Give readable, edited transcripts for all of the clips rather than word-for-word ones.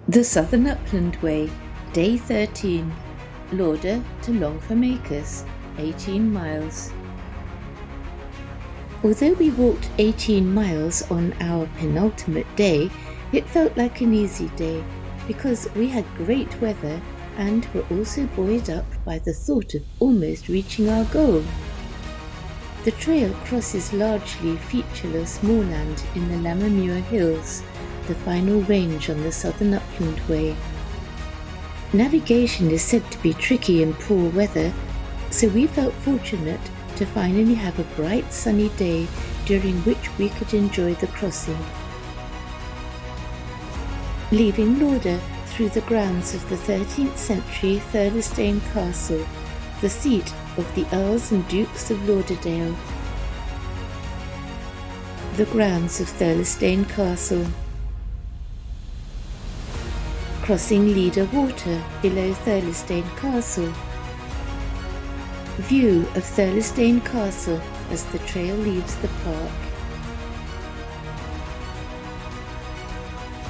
The Southern Upland Way, Day 13, Lauder to Longford, 18 miles. Although we walked 18 miles on our penultimate day, it felt like an easy day because we had great weather and were also buoyed up by the thought of almost reaching our goal. The trail crosses largely featureless moorland in the Lammermuir Hills, the final range on the Southern Upland Way. Navigation is said to be tricky in poor weather, so we felt fortunate to finally have a bright sunny day during which we could enjoy the crossing. Leaving Lauder through the grounds of the 13th century Thirlestane Castle, the seat of the Earls and Dukes of Lauderdale. The grounds of Thirlestane Castle. Crossing Leader Water below Thirlestane Castle. View of Thirlestane Castle as the trail leaves the park.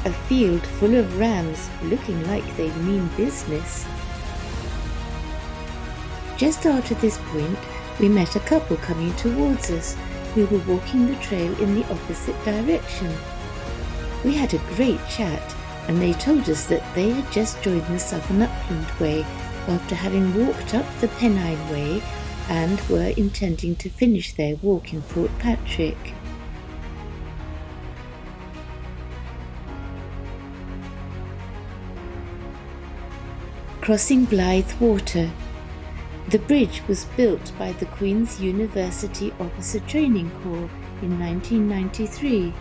A field full of rams looking like they mean business. Just after this point, we met a couple coming towards us who were walking the trail in the opposite direction. We had a great chat and they told us that they had just joined the Southern Upland Way after having walked up the Pennine Way and were intending to finish their walk in Port Patrick. Crossing Blythe Water. The bridge was built by the Queen's University Officer Training Corps in 1993.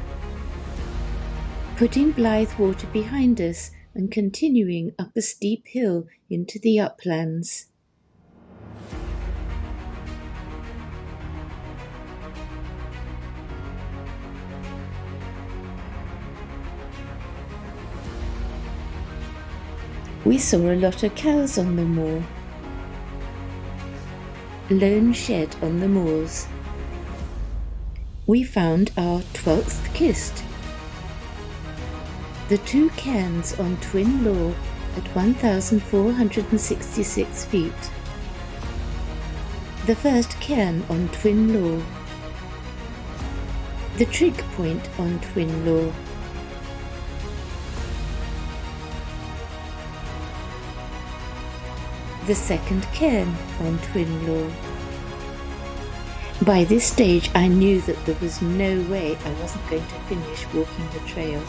Putting Blythe Water behind us and continuing up a steep hill into the uplands. We saw a lot of cows on the moor. Lone shed on the moors. We found our 12th kist. The two cairns on Twin Law at 1,466 feet. The first cairn on Twin Law. The trig point on Twin Law. The second cairn on Twin Law. By this stage I knew that there was no way I wasn't going to finish walking the trail.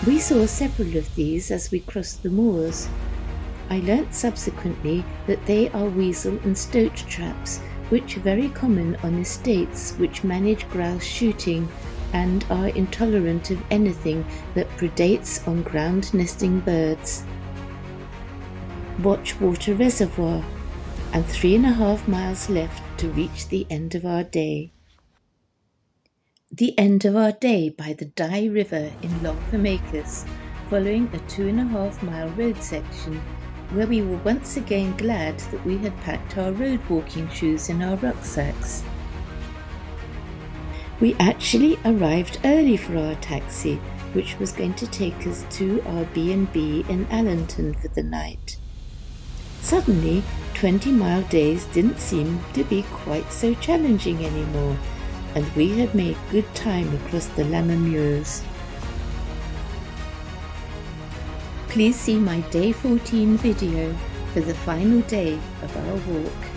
We saw several of these as we crossed the moors. I learnt subsequently that they are weasel and stoat traps, which are very common on estates which manage grouse shooting and are intolerant of anything that predates on ground nesting birds. Watchwater Reservoir, and 3.5 miles left to reach the end of our day. The end of our day by the Dye River in Longford, following a 2.5 mile road section where we were once again glad that we had packed our road walking shoes in our rucksacks. We actually arrived early for our taxi, which was going to take us to our B&B in Allenton for the night. Suddenly, 20-mile days didn't seem to be quite so challenging anymore, and we had made good time across the Lammermuirs. Please see my Day 14 video for the final day of our walk.